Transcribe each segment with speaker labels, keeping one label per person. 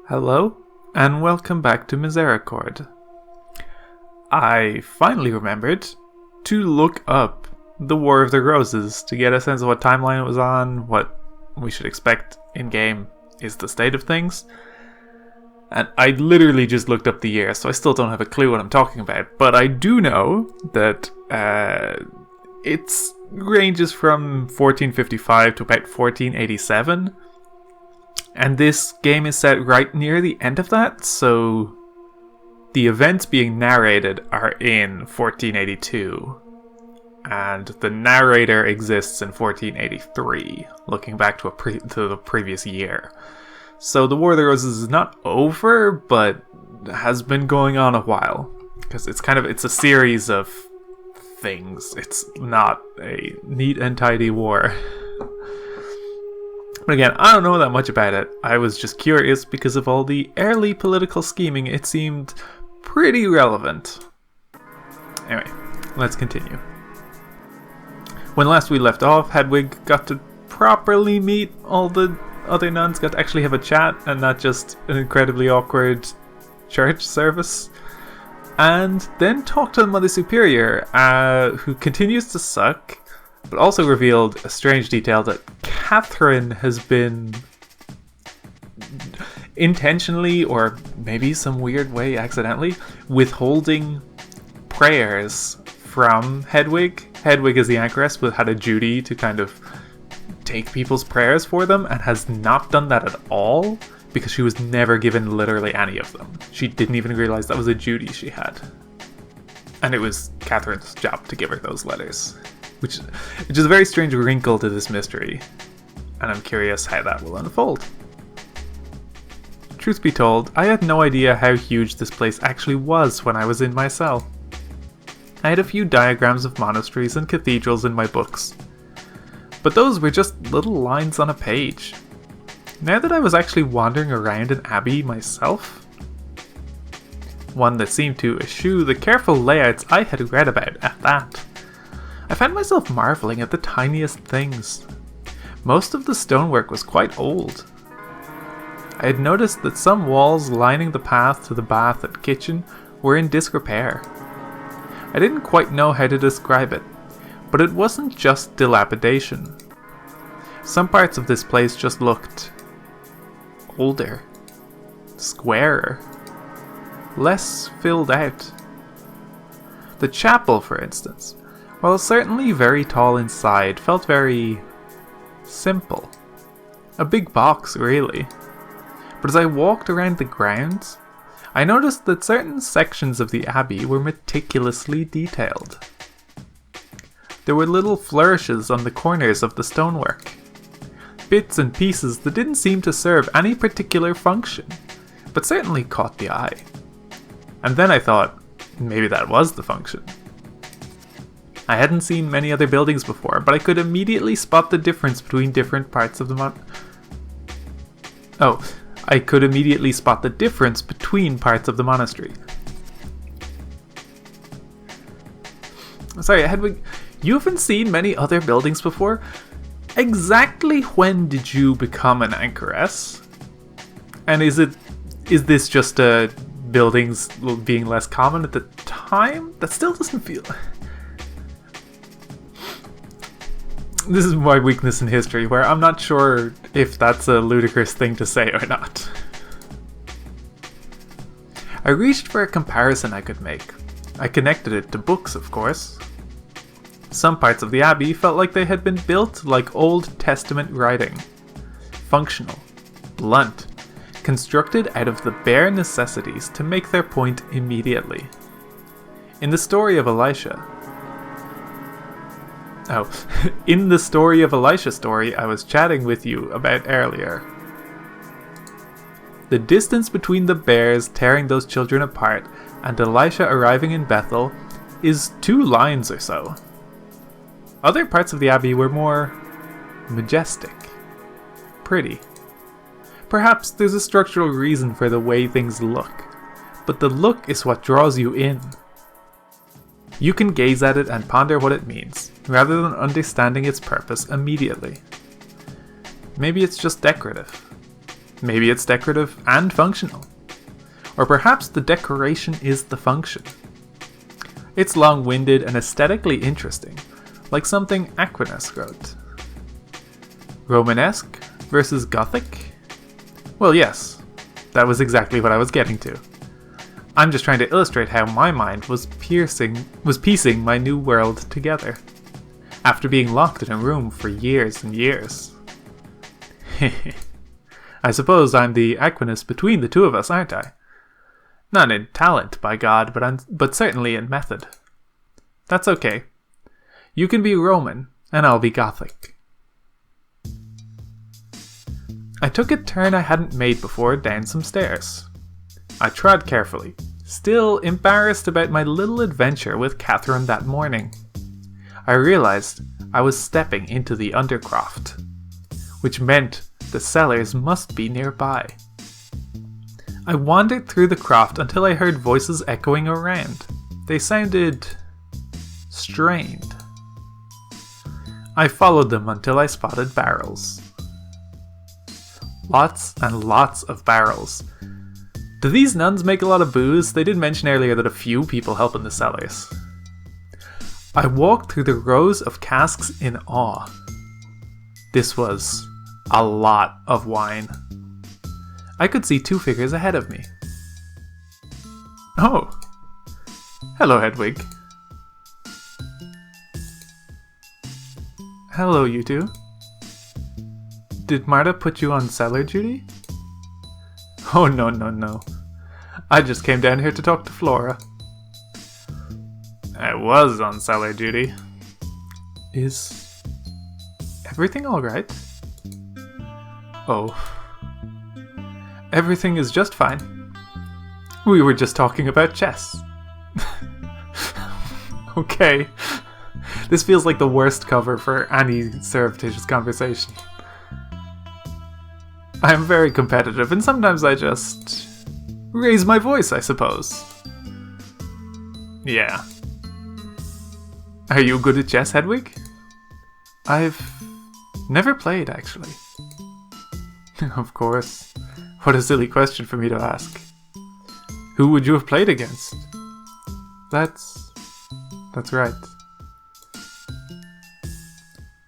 Speaker 1: Hello, and welcome back to Misericorde. I finally remembered to look up the War of the Roses to get a sense of what timeline it was on, what we should expect in-game is the state of things. And I literally just looked up the year, so I still don't have a clue what I'm talking about. But I do know that it ranges from 1455 to about 1487. And this game is set right near the end of that, so the events being narrated are in 1482. And the narrator exists in 1483, looking back to the previous year. So the War of the Roses is not over, but has been going on a while. Because it's a series of things. It's not a neat and tidy war. But again, I don't know that much about it. I was just curious because of all the early political scheming. It seemed pretty relevant. Anyway, let's continue. When last we left off, Hedwig got to properly meet all the other nuns, got to actually have a chat and not just an incredibly awkward church service. And then talked to the Mother Superior, who continues to suck, but also revealed a strange detail that Catherine has been intentionally, or maybe some weird way accidentally, withholding prayers from Hedwig. Hedwig is the anchoress, but had a duty to kind of take people's prayers for them, and has not done that at all, because she was never given literally any of them. She didn't even realize that was a duty she had. And it was Catherine's job to give her those letters. Which is a very strange wrinkle to this mystery, and I'm curious how that will unfold. Truth be told, I had no idea how huge this place actually was when I was in my cell. I had a few diagrams of monasteries and cathedrals in my books, but those were just little lines on a page. Now that I was actually wandering around an abbey myself, one that seemed to eschew the careful layouts I had read about at that, I found myself marveling at the tiniest things. Most of the stonework was quite old. I had noticed that some walls lining the path to the bath and kitchen were in disrepair. I didn't quite know how to describe it, but it wasn't just dilapidation. Some parts of this place just looked older, squarer, less filled out. The chapel, for instance, while certainly very tall inside, felt very simple. A big box, really. But as I walked around the grounds, I noticed that certain sections of the abbey were meticulously detailed. There were little flourishes on the corners of the stonework. Bits and pieces that didn't seem to serve any particular function, but certainly caught the eye. And then I thought, maybe that was the function. I hadn't seen many other buildings before, but I could immediately spot the difference between different parts of the I could immediately spot the difference between parts of the monastery. Sorry, Hedwig, you haven't seen many other buildings before? Exactly when did you become an anchoress? And is this just buildings being less common at the time? That still doesn't feel... This is my weakness in history, where I'm not sure if that's a ludicrous thing to say or not. I reached for a comparison I could make. I connected it to books, of course. Some parts of the abbey felt like they had been built like Old Testament writing. Functional, blunt, constructed out of the bare necessities to make their point immediately. In the story of Elisha story I was chatting with you about earlier, the distance between the bears tearing those children apart and Elisha arriving in Bethel is 2 lines or so. Other parts of the abbey were more majestic, pretty. Perhaps there's a structural reason for the way things look, but the look is what draws you in. You can gaze at it and ponder what it means, rather than understanding its purpose immediately. Maybe it's just decorative. Maybe it's decorative and functional. Or perhaps the decoration is the function. It's long-winded and aesthetically interesting, like something Aquinas wrote. Romanesque versus Gothic? Well, yes, that was exactly what I was getting to. I'm just trying to illustrate how my mind was piecing my new world together, after being locked in a room for years and years. I suppose I'm the Aquinas between the two of us, aren't I? Not in talent, by God, but certainly in method. That's okay. You can be Roman, and I'll be Gothic. I took a turn I hadn't made before down some stairs. I trod carefully, still embarrassed about my little adventure with Catherine that morning. I realized I was stepping into the Undercroft, which meant the cellars must be nearby. I wandered through the croft until I heard voices echoing around. They sounded strained. I followed them until I spotted barrels. Lots and lots of barrels. Do these nuns make a lot of booze? They did mention earlier that a few people help in the cellars. I walked through the rows of casks in awe. This was a lot of wine. I could see 2 figures ahead of me. Oh! Hello, Hedwig. Hello, you two. Did Marta put you on cellar duty? Oh, no. I just came down here to talk to Flora. I was on cellar duty. Is everything alright? Oh. Everything is just fine. We were just talking about chess. Okay. This feels like the worst cover for any surreptitious conversation. I am very competitive, and sometimes I just raise my voice, I suppose. Yeah. Are you good at chess, Hedwig? I've never played, actually. Of course. What a silly question for me to ask. Who would you have played against? That's right.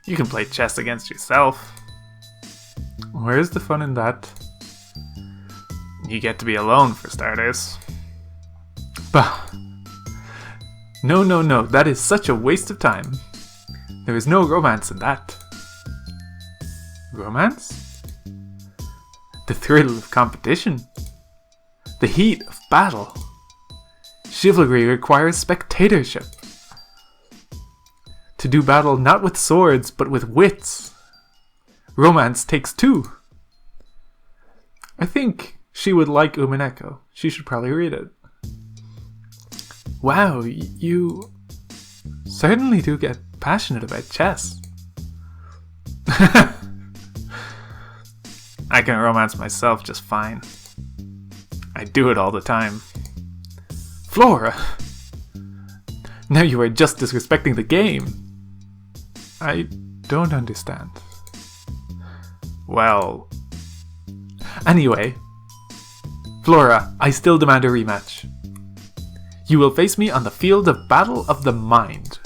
Speaker 1: You can play chess against yourself. Where's the fun in that? You get to be alone, for starters. Bah! No, that is such a waste of time. There is no romance in that. Romance? The thrill of competition. The heat of battle. Chivalry requires spectatorship. To do battle not with swords, but with wits. Romance takes 2. I think she would like Umineko. She should probably read it. Wow, you certainly do get passionate about chess. I can romance myself just fine. I do it all the time. Flora! Now you are just disrespecting the game. I don't understand. Well... Anyway. Flora, I still demand a rematch. You will face me on the field of battle of the mind,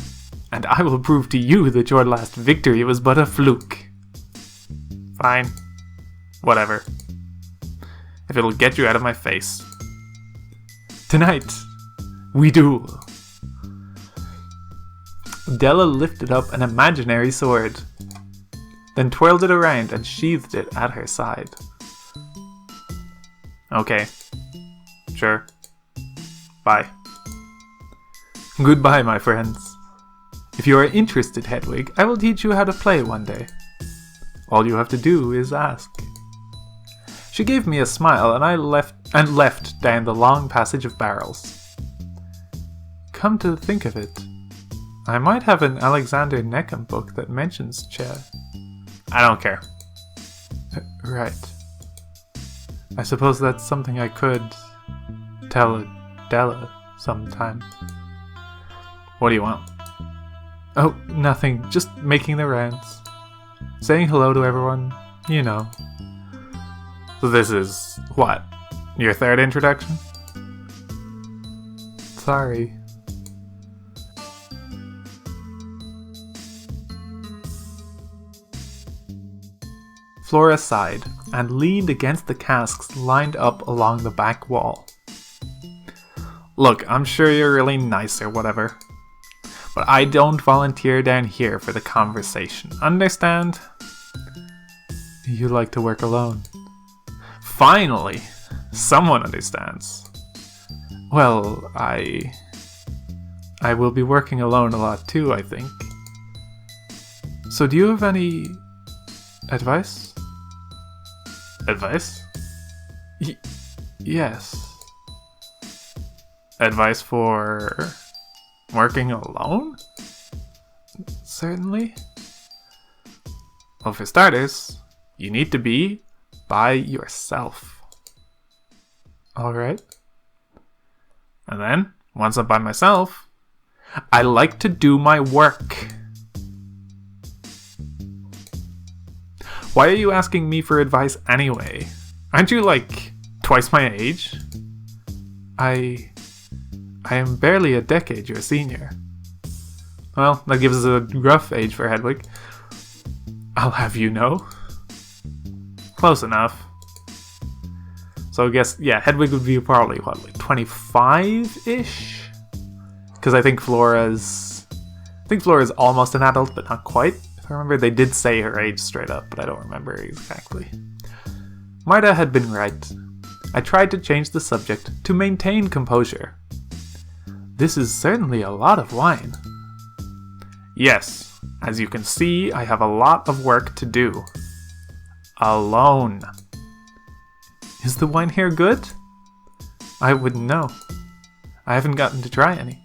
Speaker 1: and I will prove to you that your last victory was but a fluke. Fine. Whatever. If it'll get you out of my face. Tonight, we duel. Della lifted up an imaginary sword, then twirled it around and sheathed it at her side. Okay. Sure. Bye. Goodbye, my friends. If you are interested, Hedwig, I will teach you how to play one day. All you have to do is ask. She gave me a smile, and I left down the long passage of barrels. Come to think of it, I might have an Alexander Neckham book that mentions chess. I don't care. Right. I suppose that's something I could tell Adela sometime. What do you want? Oh, nothing. Just making the rounds. Saying hello to everyone. You know. So this is, what, your third introduction? Sorry. Flora sighed and leaned against the casks lined up along the back wall. Look, I'm sure you're really nice or whatever, but I don't volunteer down here for the conversation, understand? You like to work alone. Finally! Someone understands. Well, I will be working alone a lot too, I think. So do you have any advice? Advice? Yes. Advice for working alone? Certainly. Well, for starters, you need to be by yourself. Alright. And then, once I'm by myself, I like to do my work. Why are you asking me for advice anyway? Aren't you like twice my age? I am barely a decade your senior. Well, that gives us a rough age for Hedwig. I'll have you know. Close enough. So I guess, yeah, Hedwig would be probably, what, like 25-ish? Because I think Flora's almost an adult, but not quite. If I remember, they did say her age straight up, but I don't remember exactly. Marta had been right. I tried to change the subject to maintain composure. This is certainly a lot of wine. Yes, as you can see, I have a lot of work to do. Alone. Is the wine here good? I wouldn't know. I haven't gotten to try any.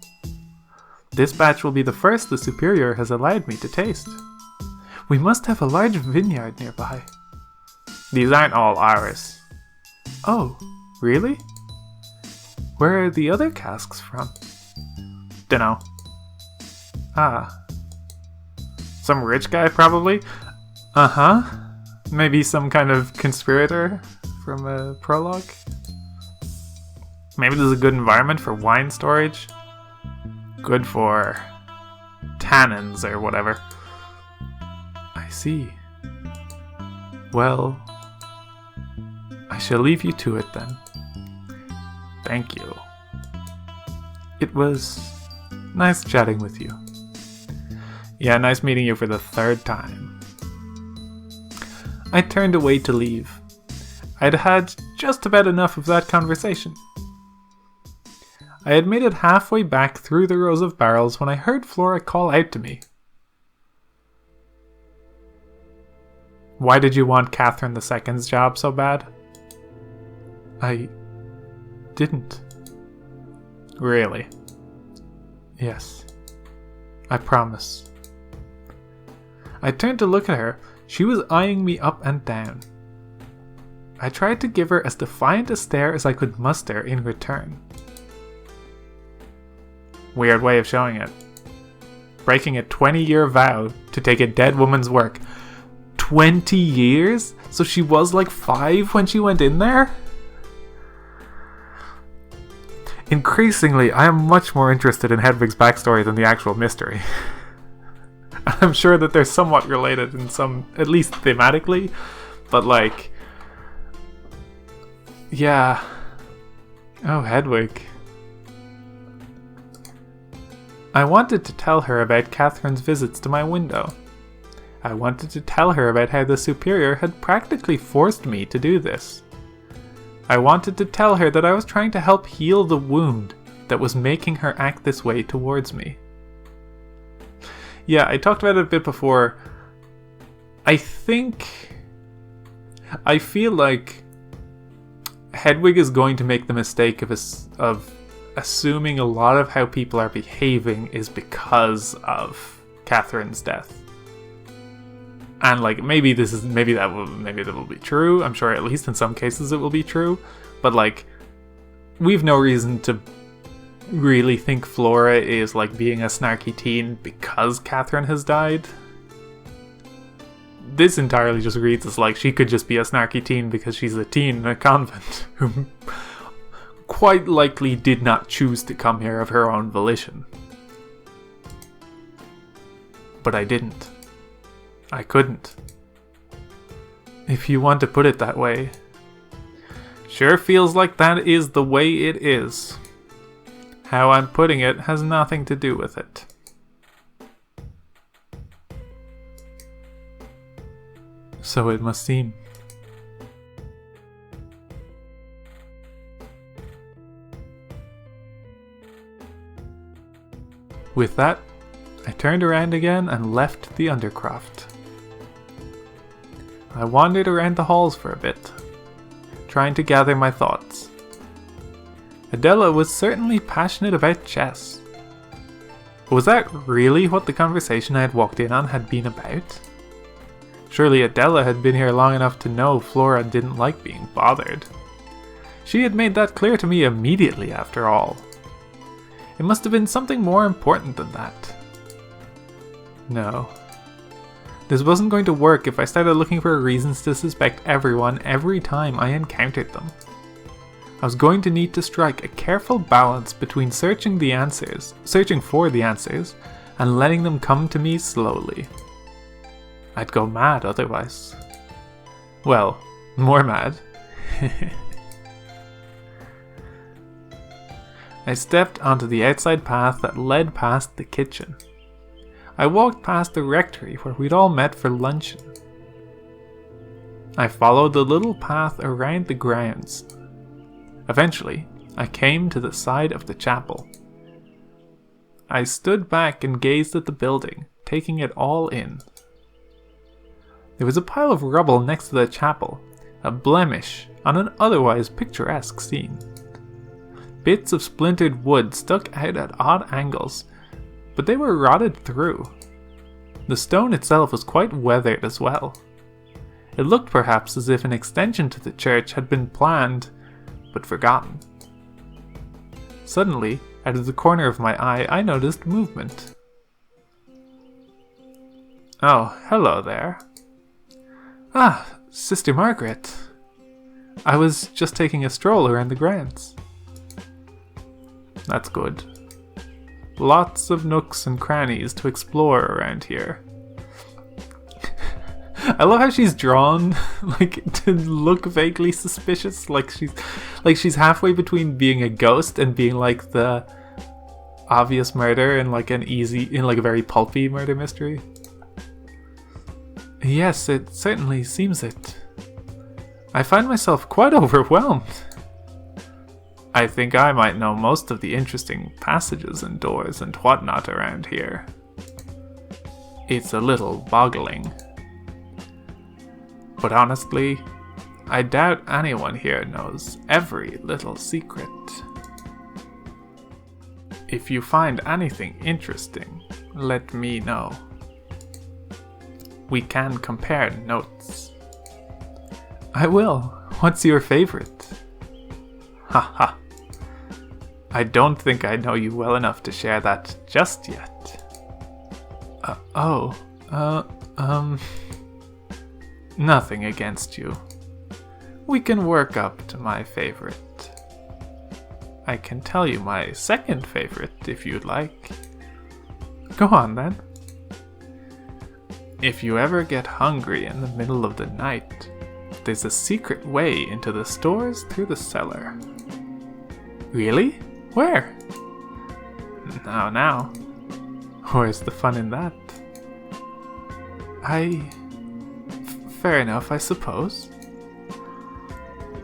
Speaker 1: This batch will be the first the Superior has allowed me to taste. We must have a large vineyard nearby. These aren't all ours. Oh, really? Where are the other casks from? Dunno. Ah. Some rich guy, probably? Uh-huh. Maybe some kind of conspirator from a prologue? Maybe this is a good environment for wine storage? Good for tannins or whatever. I see. Well, I shall leave you to it then. Thank you. It was nice chatting with you. Yeah, nice meeting you for the third time. I turned away to leave. I'd had just about enough of that conversation. I had made it halfway back through the rows of barrels when I heard Flora call out to me. Why did you want Catherine II's job so bad? I didn't. Really? Yes. I promise. I turned to look at her. She was eyeing me up and down. I tried to give her as defiant a stare as I could muster in return. Weird way of showing it. Breaking a 20-year vow to take a dead woman's work. 20 years? So she was like 5 when she went in there? Increasingly, I am much more interested in Hedwig's backstory than the actual mystery. I'm sure that they're somewhat related in some, at least thematically, but like, yeah. Oh, Hedwig. I wanted to tell her about Catherine's visits to my window. I wanted to tell her about how the Superior had practically forced me to do this. I wanted to tell her that I was trying to help heal the wound that was making her act this way towards me. Yeah, I talked about it a bit before. I feel like Hedwig is going to make the mistake of assuming a lot of how people are behaving is because of Catherine's death. And like maybe that will be true. I'm sure at least in some cases it will be true. But like we've no reason to really think Flora is like being a snarky teen because Catherine has died. this entirely just reads as like she could just be a snarky teen because she's a teen in a convent who quite likely did not choose to come here of her own volition. But I didn't. I couldn't. If you want to put it that way. Sure feels like that is the way it is. How I'm putting it has nothing to do with it. So it must seem. With that, I turned around again and left the Undercroft. I wandered around the halls for a bit, trying to gather my thoughts. Adela was certainly passionate about chess. Was that really what the conversation I had walked in on had been about? Surely Adela had been here long enough to know Flora didn't like being bothered. She had made that clear to me immediately after all. It must have been something more important than that. No. This wasn't going to work if I started looking for reasons to suspect everyone every time I encountered them. I was going to need to strike a careful balance between searching for the answers, and letting them come to me slowly. I'd go mad otherwise. Well, more mad. I stepped onto the outside path that led past the kitchen. I walked past the rectory where we'd all met for luncheon. I followed the little path around the grounds. Eventually, I came to the side of the chapel. I stood back and gazed at the building, taking it all in. There was a pile of rubble next to the chapel, a blemish on an otherwise picturesque scene. Bits of splintered wood stuck out at odd angles, but they were rotted through. The stone itself was quite weathered as well. It looked perhaps as if an extension to the church had been planned, but forgotten. Suddenly, out of the corner of my eye, I noticed movement. Oh, hello there. Ah, Sister Margaret. I was just taking a stroll around the grounds. That's good. Lots of nooks and crannies to explore around here. I love how she's drawn, to look vaguely suspicious, like she's halfway between being a ghost and being like the obvious murder in a very pulpy murder mystery. Yes, it certainly seems it. I find myself quite overwhelmed. I think I might know most of the interesting passages and doors and whatnot around here. It's a little boggling. But honestly, I doubt anyone here knows every little secret. If you find anything interesting, let me know. We can compare notes. I will. What's your favorite? Haha. I don't think I know you well enough to share that just yet. Nothing against you. We can work up to my favorite. I can tell you my second favorite if you'd like. Go on then. If you ever get hungry in the middle of the night, there's a secret way into the stores through the cellar. Really? Where? Now. Where's the fun in that? Fair enough, I suppose.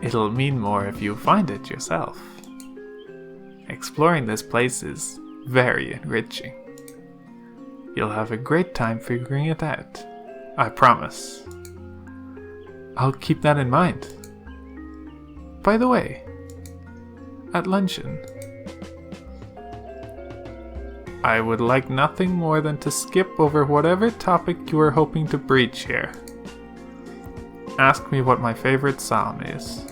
Speaker 1: It'll mean more if you find it yourself. Exploring this place is very enriching. You'll have a great time figuring it out. I promise. I'll keep that in mind. By the way, at luncheon, I would like nothing more than to skip over whatever topic you are hoping to breach here. Ask me what my favorite psalm is,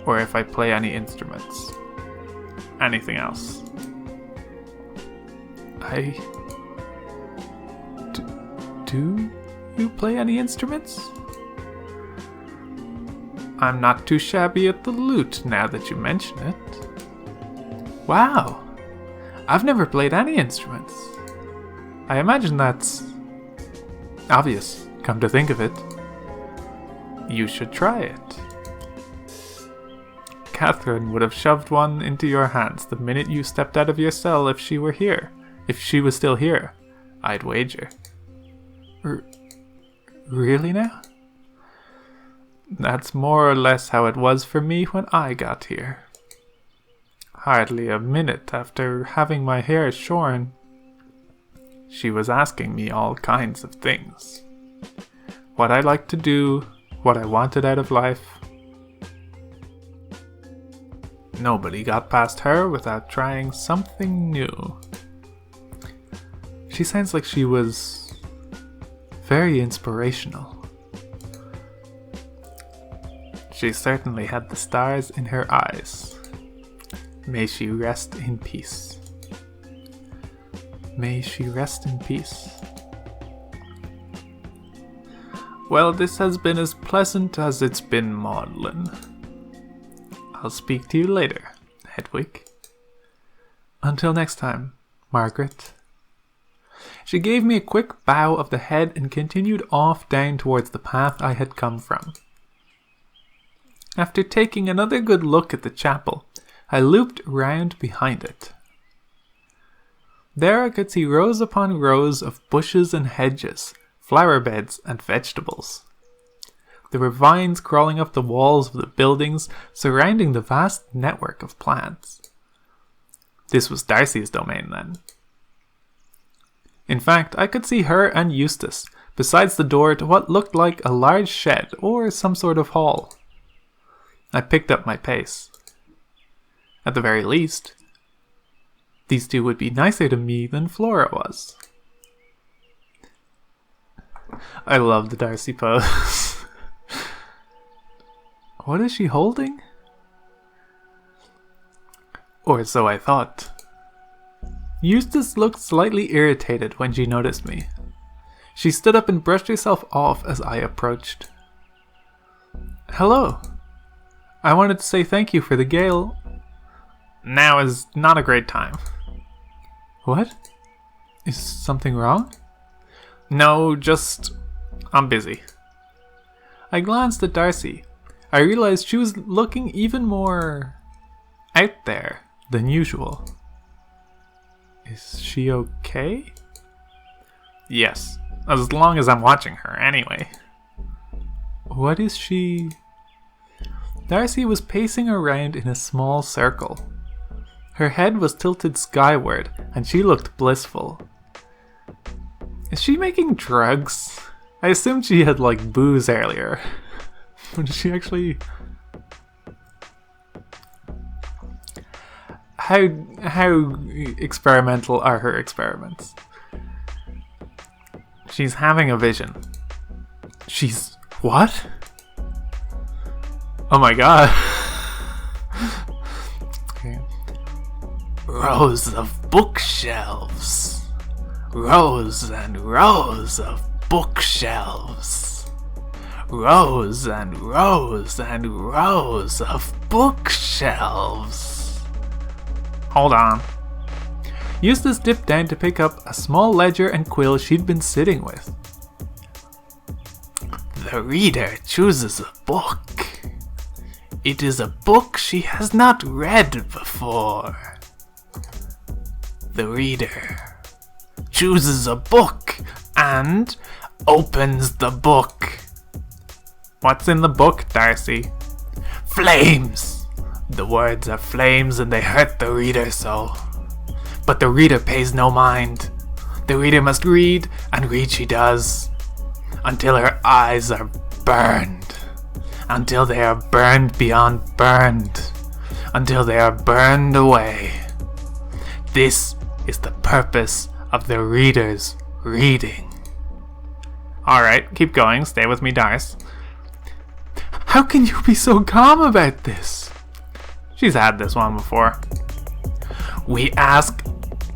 Speaker 1: or if I play any instruments. Anything else. Do you play any instruments? I'm not too shabby at the lute now that you mention it. Wow, I've never played any instruments. I imagine that's obvious, come to think of it. You should try it. Catherine would have shoved one into your hands the minute you stepped out of your cell if she were here. If she was still here, I'd wager. Really now? That's more or less how it was for me when I got here. Hardly a minute after having my hair shorn, she was asking me all kinds of things. What I liked to do, what I wanted out of life. Nobody got past her without trying something new. She sounds like she was very inspirational. She certainly had the stars in her eyes. May she rest in peace. May she rest in peace. Well, this has been as pleasant as it's been maudlin. I'll speak to you later, Hedwig. Until next time, Margaret. She gave me a quick bow of the head and continued off down towards the path I had come from. After taking another good look at the chapel, I looped round behind it. There I could see rows upon rows of bushes and hedges, flower beds and vegetables. There were vines crawling up the walls of the buildings surrounding the vast network of plants. This was Darcy's domain then. In fact, I could see her and Eustace besides the door to what looked like a large shed or some sort of hall. I picked up my pace. At the very least, these two would be nicer to me than Flora was. I love the Darcy pose. What is she holding? Or so I thought. Eustace looked slightly irritated when she noticed me. She stood up and brushed herself off as I approached. Hello. I wanted to say thank you for the gale. Now is not a great time. What? Is something wrong? No, just... I'm busy. I glanced at Darcy. I realized she was looking even more... out there than usual. Is she okay? Yes, as long as I'm watching her, anyway. What is she... Darcy was pacing around in a small circle. Her head was tilted skyward, and she looked blissful. Is she making drugs? I assumed she had, like, booze earlier. But is she actually... How experimental are her experiments? She's having a vision. She's... what? Oh my god. Okay. Rows of bookshelves. Rows and rows of bookshelves. Rows and rows and rows of bookshelves. Hold on. Eustace dipped down to pick up a small ledger and quill she'd been sitting with. The reader chooses a book. It is a book she has not read before. The reader chooses a book and opens the book. What's in the book, Darcy? Flames! The words are flames and they hurt the reader so. But the reader pays no mind. The reader must read, and read she does, until her eyes are burned. Until they are burned beyond burned. Until they are burned away. This is the purpose of the reader's reading. Alright, keep going. Stay with me, Darce. How can you be so calm about this? She's had this one before. We ask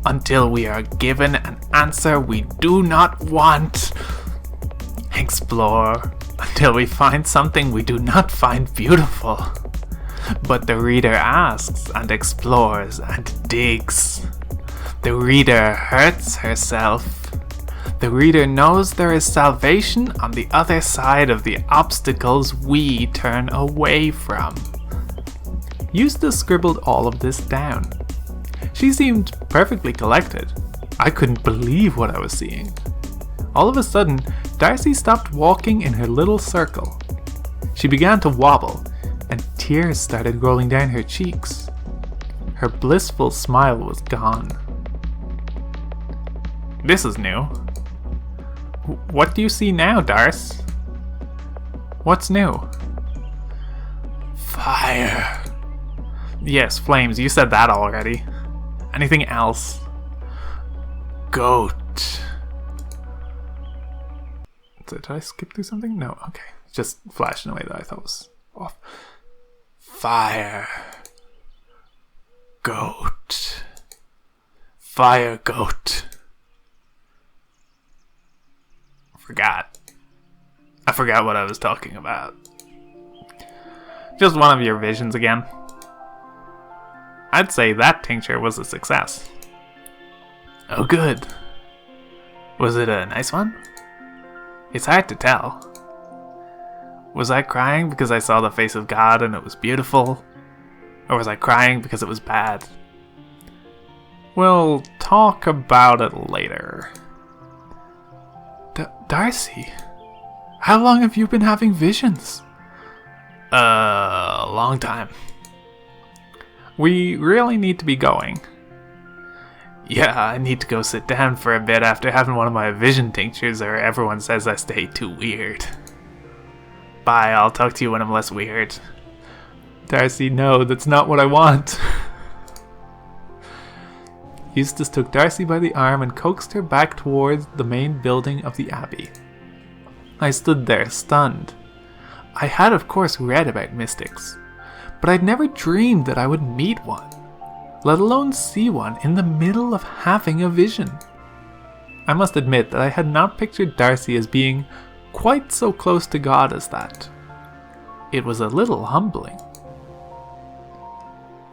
Speaker 1: until we are given an answer we do not want. explore until we find something we do not find beautiful. But the reader asks and explores and digs. The reader hurts herself. The reader knows there is salvation on the other side of the obstacles we turn away from. Eustace scribbled all of this down. She seemed perfectly collected. I couldn't believe what I was seeing. All of a sudden, Darcy stopped walking in her little circle. She began to wobble, and tears started rolling down her cheeks. Her blissful smile was gone. This is new. What do you see now, Darce? What's new? Fire. Yes, flames, you said that already. Anything else? Goat. Did I skip through something? No, okay. Just flashed in a way that I thought was off. Fire. Goat. Fire goat. I forgot what I was talking about. Just one of your visions again. I'd say that tincture was a success. Oh, good. Was it a nice one? It's hard to tell. Was I crying because I saw the face of God and it was beautiful? Or was I crying because it was bad? We'll talk about it later. Darcy, how long have you been having visions? A long time. We really need to be going. Yeah, I need to go sit down for a bit after having one of my vision tinctures, or everyone says I stay too weird. Bye, I'll talk to you when I'm less weird. Darcy, no, that's not what I want. Eustace took Darcy by the arm and coaxed her back towards the main building of the Abbey. I stood there, stunned. I had of course read about mystics, but I'd never dreamed that I would meet one, let alone see one in the middle of having a vision. I must admit that I had not pictured Darcy as being quite so close to God as that. It was a little humbling.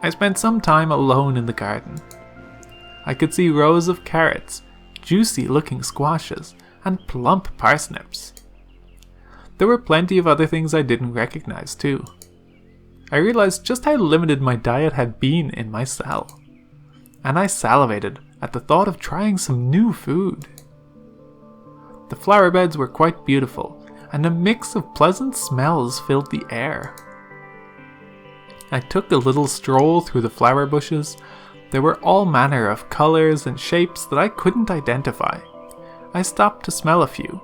Speaker 1: I spent some time alone in the garden. I could see rows of carrots, juicy looking squashes, and plump parsnips. There were plenty of other things I didn't recognize too. I realized just how limited my diet had been in my cell, and I salivated at the thought of trying some new food. The flower beds were quite beautiful, and a mix of pleasant smells filled the air. I took a little stroll through the flower bushes. There were all manner of colors and shapes that I couldn't identify. I stopped to smell a few.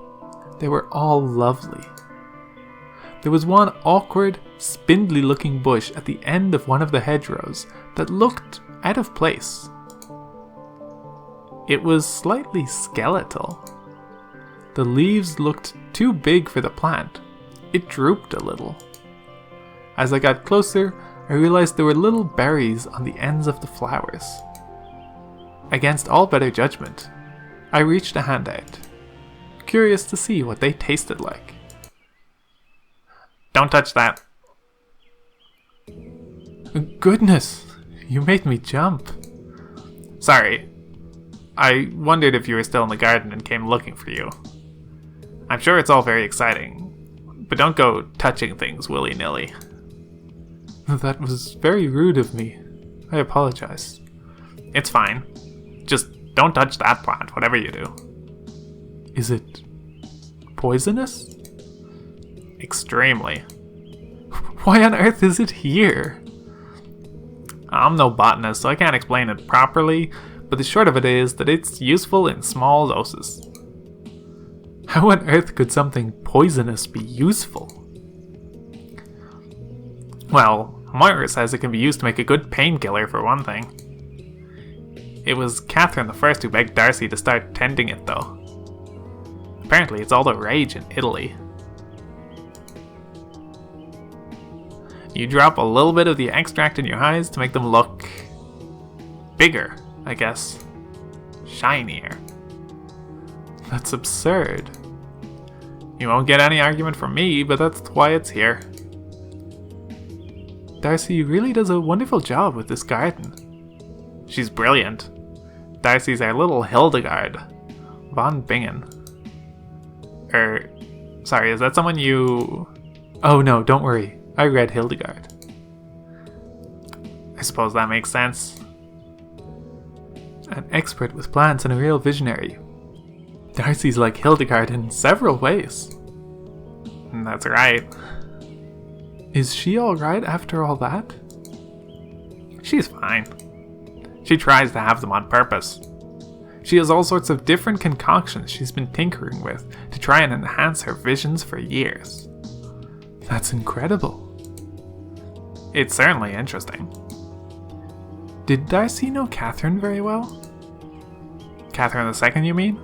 Speaker 1: They were all lovely. There was one awkward, spindly-looking bush at the end of one of the hedgerows that looked out of place. It was slightly skeletal. The leaves looked too big for the plant. It drooped a little. As I got closer, I realized there were little berries on the ends of the flowers. Against all better judgment, I reached a hand out, curious to see what they tasted like. Don't touch that. Goodness, you made me jump. Sorry, I wondered if you were still in the garden and came looking for you. I'm sure it's all very exciting, but don't go touching things willy-nilly. That was very rude of me. I apologize. It's fine. Just don't touch that plant, whatever you do. Is it poisonous? Extremely. Why on earth is it here? I'm no botanist, so I can't explain it properly, but the short of it is that it's useful in small doses. How on earth could something poisonous be useful? Well, Moira says it can be used to make a good painkiller for one thing. It was Catherine the First who begged Darcy to start tending it though. Apparently it's all the rage in Italy. You drop a little bit of the extract in your eyes to make them look bigger, I guess. Shinier. That's absurd. You won't get any argument from me, but that's why it's here. Darcy really does a wonderful job with this garden. She's brilliant. Darcy's our little Hildegard von Bingen. Sorry, is that someone you... Oh no, don't worry. I read Hildegard. I suppose that makes sense. An expert with plans and a real visionary. Darcy's like Hildegard in several ways. That's right. Is she alright after all that? She's fine. She tries to have them on purpose. She has all sorts of different concoctions she's been tinkering with to try and enhance her visions for years. That's incredible. It's certainly interesting. Did Darcy know Catherine very well? Catherine II, you mean?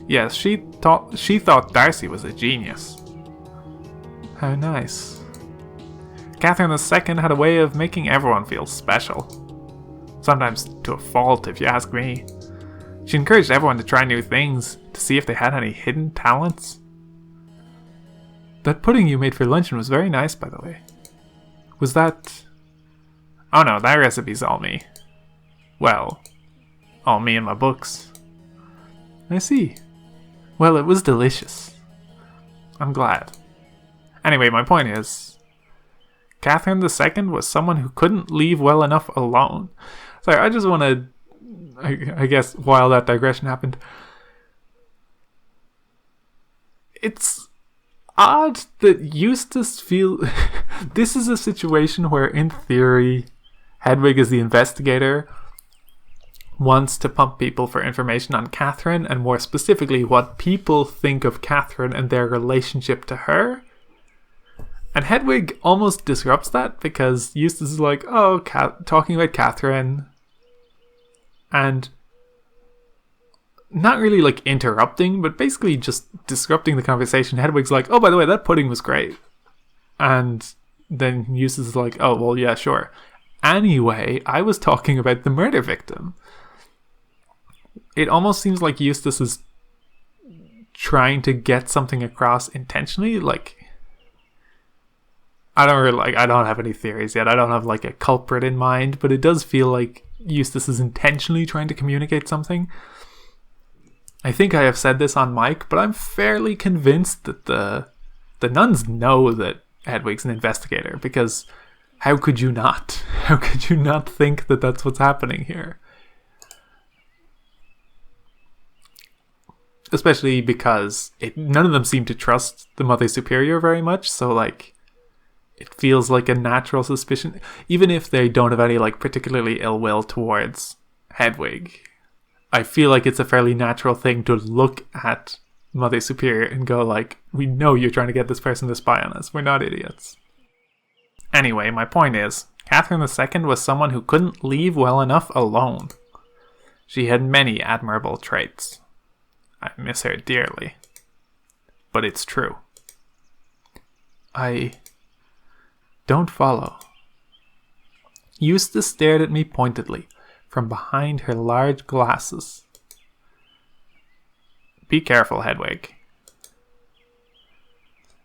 Speaker 1: Yes, she thought Darcy was a genius. How nice. Catherine II had a way of making everyone feel special. Sometimes to a fault, if you ask me. She encouraged everyone to try new things, to see if they had any hidden talents. That pudding you made for luncheon was very nice, by the way. Was that... Oh no, that recipe's all me. Well, all me and my books. I see. Well, it was delicious. I'm glad. Anyway, my point is, Catherine II was someone who couldn't leave well enough alone. Sorry, I just want to, I guess, while that digression happened, it's odd that Eustace this is a situation where, in theory, Hedwig is the investigator, wants to pump people for information on Catherine, and more specifically, what people think of Catherine and their relationship to her. And Hedwig almost disrupts that, because Eustace is like, oh, talking about Catherine, and not really like interrupting, but basically just disrupting the conversation. Hedwig's like, oh, by the way, that pudding was great. And then Eustace is like, oh, well, yeah, sure. Anyway, I was talking about the murder victim. It almost seems like Eustace is trying to get something across intentionally. Like, I don't have any theories yet. I don't have like a culprit in mind, but it does feel like Eustace is intentionally trying to communicate something. I think I have said this on mic, but I'm fairly convinced that the nuns know that Hedwig's an investigator, because how could you not? How could you not think that that's what's happening here? Especially because none of them seem to trust the Mother Superior very much, so like it feels like a natural suspicion, even if they don't have any like particularly ill will towards Hedwig. I feel like it's a fairly natural thing to look at Mother Superior and go like, we know you're trying to get this person to spy on us. We're not idiots. Anyway, my point is, Catherine II was someone who couldn't leave well enough alone. She had many admirable traits. I miss her dearly. But it's true. I don't follow. Eustace stared at me pointedly from behind her large glasses. Be careful, Hedwig.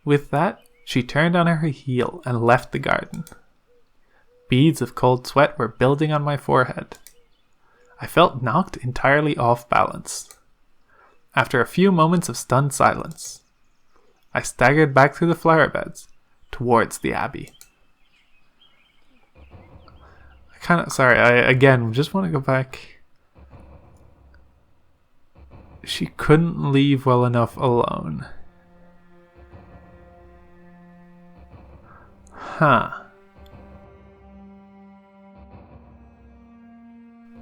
Speaker 1: With that, she turned on her heel and left the garden. Beads of cold sweat were building on my forehead. I felt knocked entirely off balance. After a few moments of stunned silence, I staggered back through the flower beds towards the abbey. I again just want to go back. She couldn't leave well enough alone. Huh.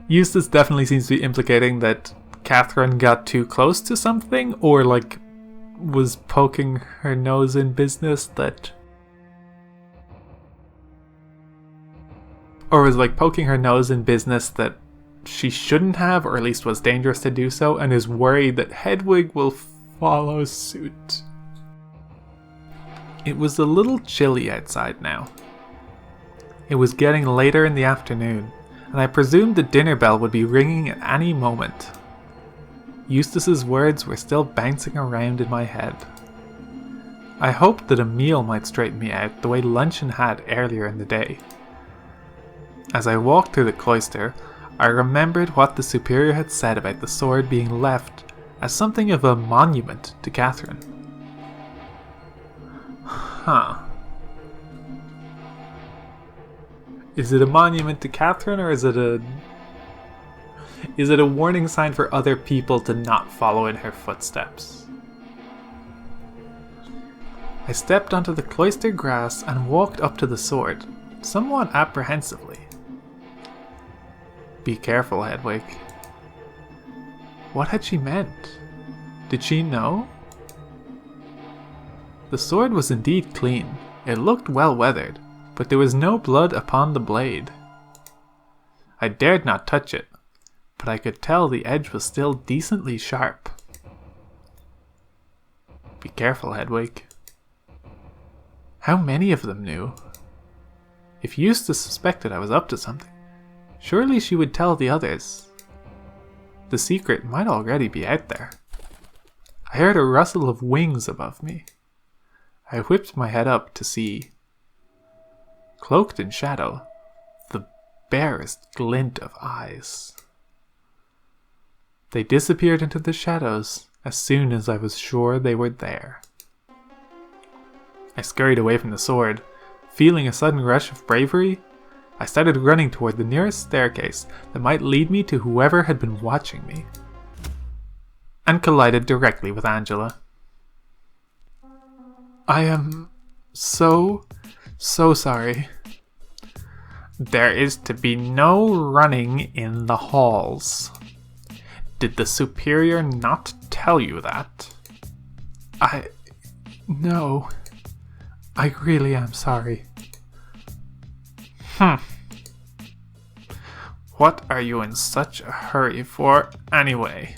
Speaker 1: Eustace definitely seems to be implicating that Catherine got too close to something, or like was poking her nose in business that... Or was like poking her nose in business that she shouldn't have, or at least was dangerous to do so, and is worried that Hedwig will follow suit. It was a little chilly outside now. It was getting later in the afternoon, and I presumed the dinner bell would be ringing at any moment. Eustace's words were still bouncing around in my head. I hoped that a meal might straighten me out the way luncheon had earlier in the day. As I walked through the cloister, I remembered what the superior had said about the sword being left as something of a monument to Catherine. Huh. Is it a monument to Catherine, or is it a warning sign for other people to not follow in her footsteps? I stepped onto the cloister grass and walked up to the sword, somewhat apprehensively. Be careful, Hedwig. What had she meant? Did she know? The sword was indeed clean. It looked well weathered, but there was no blood upon the blade. I dared not touch it, but I could tell the edge was still decently sharp. Be careful, Hedwig. How many of them knew? If Eustace suspected I was up to something, surely she would tell the others. The secret might already be out there. I heard a rustle of wings above me. I whipped my head up to see, cloaked in shadow, the barest glint of eyes. They disappeared into the shadows as soon as I was sure they were there. I scurried away from the sword. Feeling a sudden rush of bravery, I started running toward the nearest staircase that might lead me to whoever had been watching me, and collided directly with Angela. I am so sorry. There is to be no running in the halls. Did the superior not tell you that? No. I really am sorry. What are you in such a hurry for, anyway?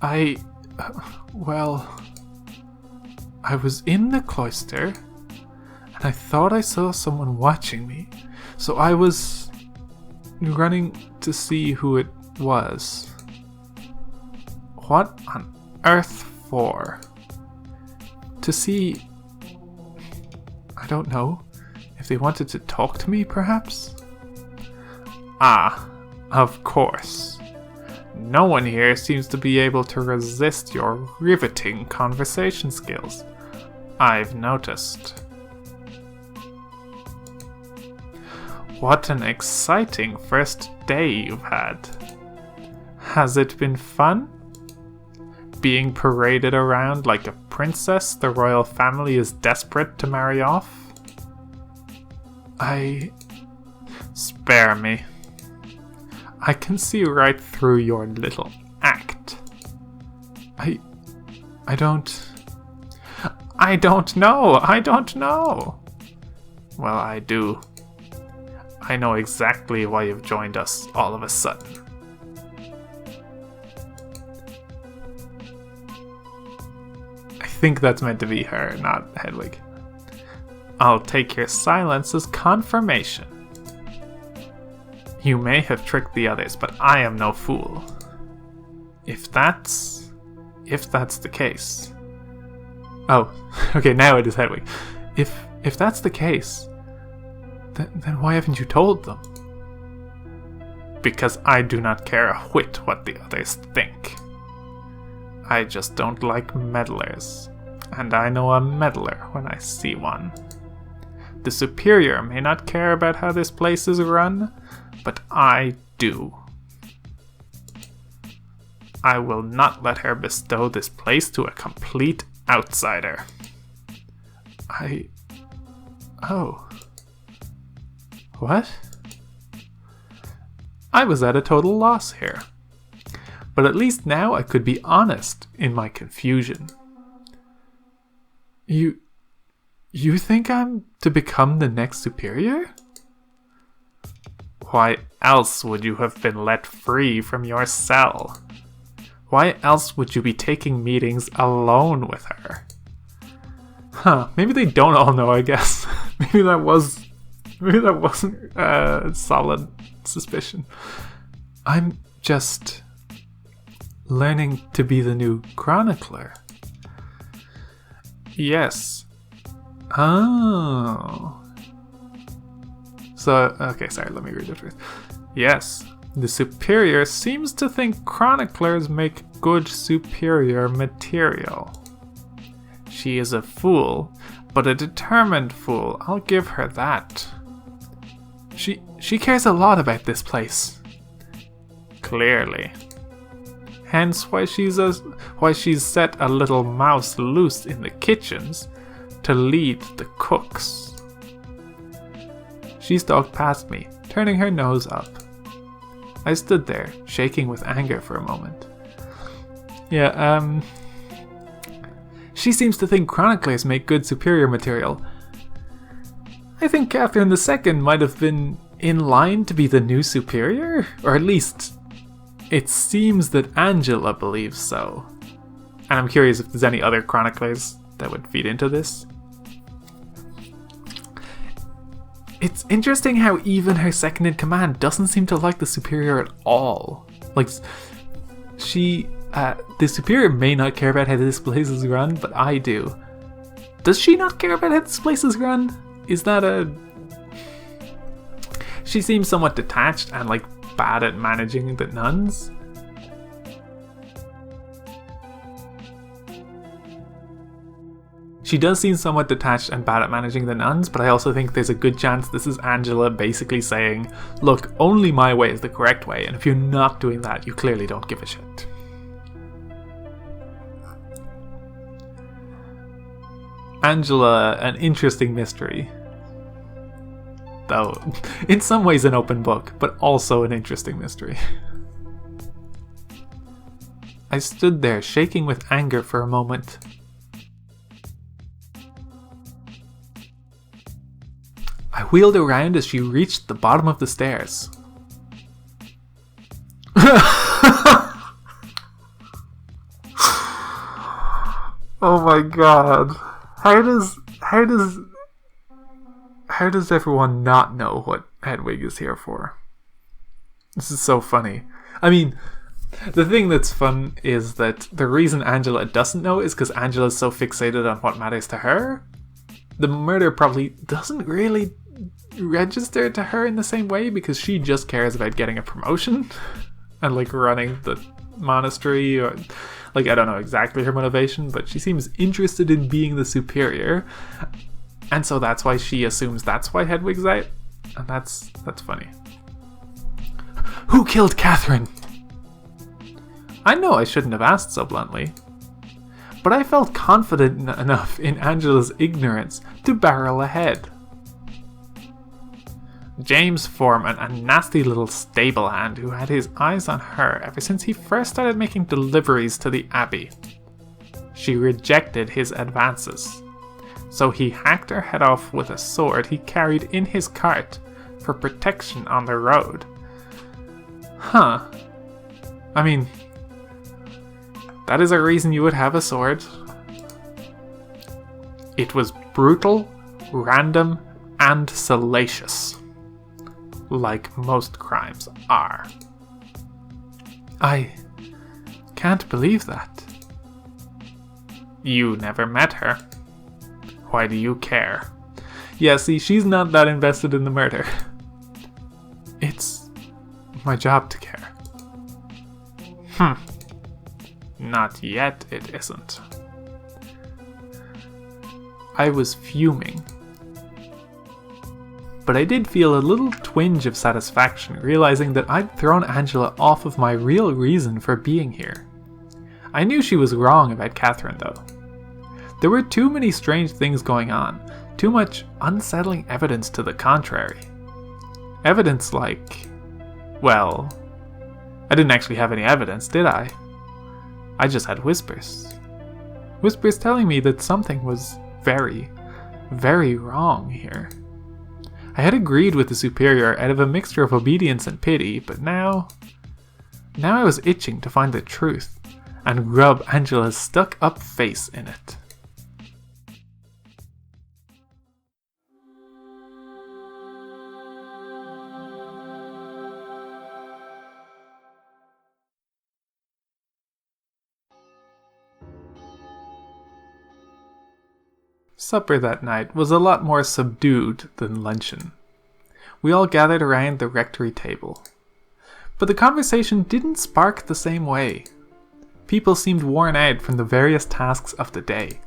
Speaker 1: I was in the cloister, and I thought I saw someone watching me, so I was running to see who it was. What on earth for? To see... I don't know. If they wanted to talk to me, perhaps? Ah, of course. No one here seems to be able to resist your riveting conversation skills. I've noticed. What an exciting first day you've had. Has it been fun? Being paraded around like a princess the royal family is desperate to marry off? Spare me. I can see right through your little act. I don't know. Well, I do. I know exactly why you've joined us all of a sudden. I think that's meant to be her, not Hedwig. I'll take your silence as confirmation. You may have tricked the others, but I am no fool. If that's the case... Oh, okay, now it is Hedwig. If that's the case, then why haven't you told them? Because I do not care a whit what the others think. I just don't like meddlers, and I know a meddler when I see one. The superior may not care about how this place is run, but I do. I will not let her bestow this place to a complete outsider. Oh. What? I was at a total loss here. But at least now I could be honest in my confusion. You think I'm to become the next superior? Why else would you have been let free from your cell? Why else would you be taking meetings alone with her? Maybe they don't all know, I guess. Maybe that wasn't a solid suspicion. I'm just learning to be the new chronicler. Yes. Oh. So, okay, sorry, let me read it first. Yes. The Superior seems to think chroniclers make good superior material. She is a fool, but a determined fool, I'll give her that. She cares a lot about this place. Clearly. Hence why she's set a little mouse loose in the kitchens to lead the cooks. She stalked past me, turning her nose up. I stood there, shaking with anger for a moment. Yeah, she seems to think chroniclers make good superior material. I think Catherine II might have been in line to be the new superior, or at least it seems that Angela believes so. And I'm curious if there's any other chroniclers that would feed into this. It's interesting how even her second in command doesn't seem to like the superior at all. Like, the superior may not care about how this place is run, but I do. Does she not care about how this place is run? Is that a... She seems somewhat detached and like bad at managing the nuns. She does seem somewhat detached and bad at managing the nuns, but I also think there's a good chance this is Angela basically saying, look, only my way is the correct way, and if you're not doing that, you clearly don't give a shit. Angela, an interesting mystery. Though, in some ways an open book, but also an interesting mystery. I stood there, shaking with anger for a moment. I wheeled around as she reached the bottom of the stairs. Oh my god. How does everyone not know what Hedwig is here for? This is so funny. I mean, the thing that's fun is that the reason Angela doesn't know is because Angela's so fixated on what matters to her. The murder probably doesn't really register to her in the same way because she just cares about getting a promotion and like running the monastery, or like, I don't know exactly her motivation, but she seems interested in being the superior, and so that's why she assumes that's why Hedwig's out, and that's funny. Who killed Catherine? I know I shouldn't have asked so bluntly, but I felt confident enough in Angela's ignorance to barrel ahead. James Foreman, a nasty little stable hand who had his eyes on her ever since he first started making deliveries to the Abbey. She rejected his advances, so he hacked her head off with a sword he carried in his cart for protection on the road. Huh. I mean, that is a reason you would have a sword. It was brutal, random, and salacious. Like most crimes are. I can't believe that. You never met her. Why do you care? Yeah, see, she's not that invested in the murder. It's my job to care. Not yet, it isn't. I was fuming. But I did feel a little twinge of satisfaction realizing that I'd thrown Angela off of my real reason for being here. I knew she was wrong about Catherine, though. There were too many strange things going on, too much unsettling evidence to the contrary. Evidence like... well, I didn't actually have any evidence, did I? I just had whispers. Whispers telling me that something was very, very wrong here. I had agreed with the superior out of a mixture of obedience and pity, but now I was itching to find the truth and rub Angela's stuck-up face in it. Supper that night was a lot more subdued than luncheon. We all gathered around the rectory table. But the conversation didn't spark the same way. People seemed worn out from the various tasks of the day.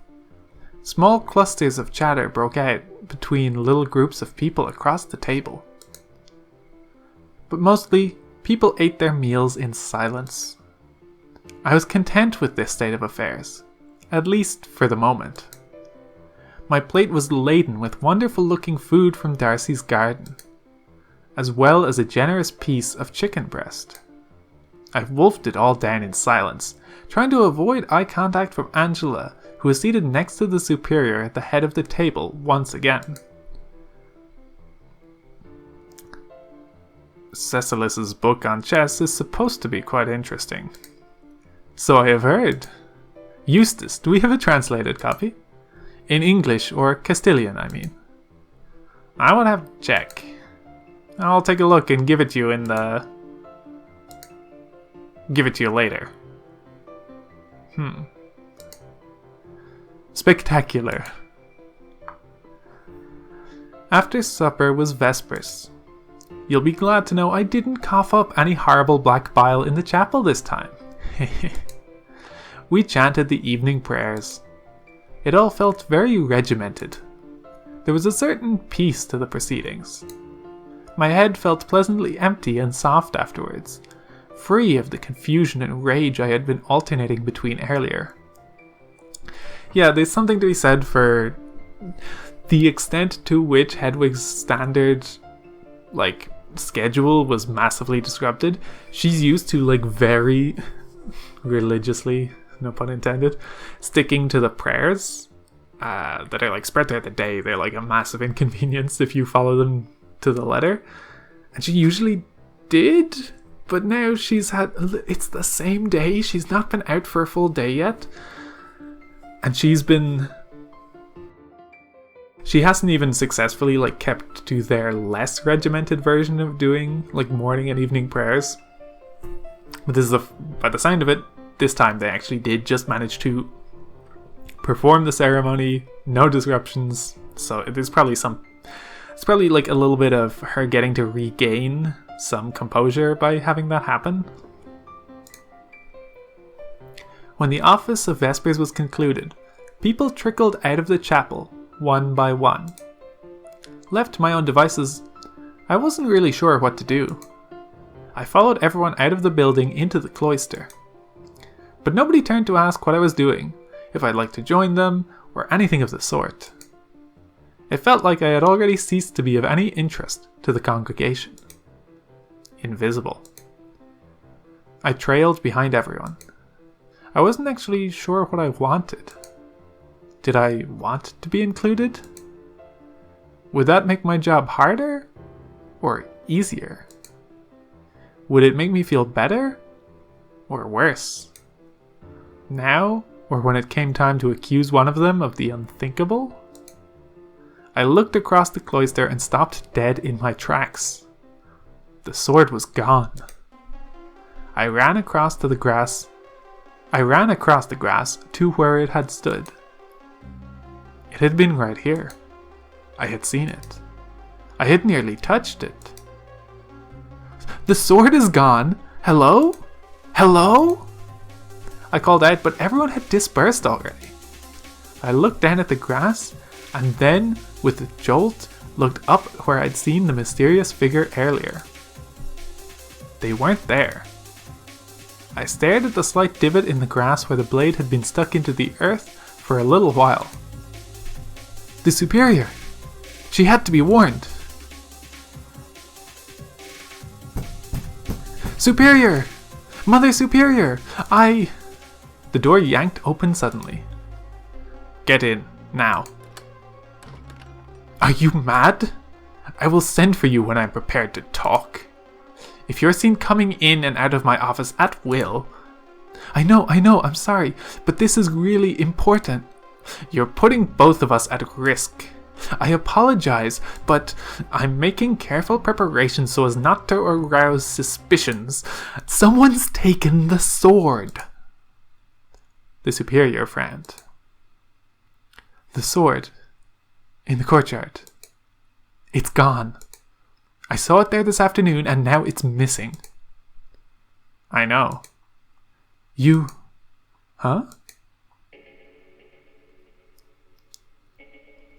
Speaker 1: Small clusters of chatter broke out between little groups of people across the table. But mostly, people ate their meals in silence. I was content with this state of affairs, at least for the moment. My plate was laden with wonderful-looking food from Darcy's garden, as well as a generous piece of chicken breast. I wolfed it all down in silence, trying to avoid eye contact from Angela, who was seated next to the superior at the head of the table once again. Cecilis's book on chess is supposed to be quite interesting. So I have heard. Eustace, do we have a translated copy? In English or Castilian, I mean. I would have to check. I'll take a look and give it to you give it to you later. Spectacular. After supper was vespers. You'll be glad to know I didn't cough up any horrible black bile in the chapel this time. We chanted the evening prayers. It all felt very regimented. There was a certain peace to the proceedings. My head felt pleasantly empty and soft afterwards, free of the confusion and rage I had been alternating between earlier. Yeah, there's something to be said for the extent to which Hedwig's standard, schedule was massively disrupted. She's used to, very religiously, no pun intended, sticking to the prayers that are, spread throughout the day. They're, a massive inconvenience if you follow them to the letter. And she usually did, but now it's the same day. She's not been out for a full day yet. And she hasn't even successfully kept to their less regimented version of doing morning and evening prayers. But this is by the sound of it, this time they actually did just manage to perform the ceremony, no disruptions. So there's probably it's probably a little bit of her getting to regain some composure by having that happen. When the office of Vespers was concluded, people trickled out of the chapel, one by one. Left to my own devices, I wasn't really sure what to do. I followed everyone out of the building into the cloister. But nobody turned to ask what I was doing, if I'd like to join them, or anything of the sort. It felt like I had already ceased to be of any interest to the congregation. Invisible. I trailed behind everyone. I wasn't actually sure what I wanted. Did I want to be included? Would that make my job harder? Or easier? Would it make me feel better? Or worse? Now, or when it came time to accuse one of them of the unthinkable? I looked across the cloister and stopped dead in my tracks. The sword was gone. I ran across the grass to where it had stood. It had been right here. I had seen it. I had nearly touched it. The sword is gone! Hello? Hello? I called out, but everyone had dispersed already. I looked down at the grass, and then, with a jolt, looked up where I'd seen the mysterious figure earlier. They weren't there. I stared at the slight divot in the grass where the blade had been stuck into the earth for a little while. The superior! She had to be warned! Superior! Mother Superior! The door yanked open suddenly. Get in, now. Are you mad? I will send for you when I'm prepared to talk. If you're seen coming in and out of my office at will... I know, I'm sorry, but this is really important. You're putting both of us at risk. I apologize, but I'm making careful preparations so as not to arouse suspicions. Someone's taken the sword. The superior frowned. The sword, In the courtyard. It's gone. I saw it there this afternoon, and now it's missing. I know. You... Huh?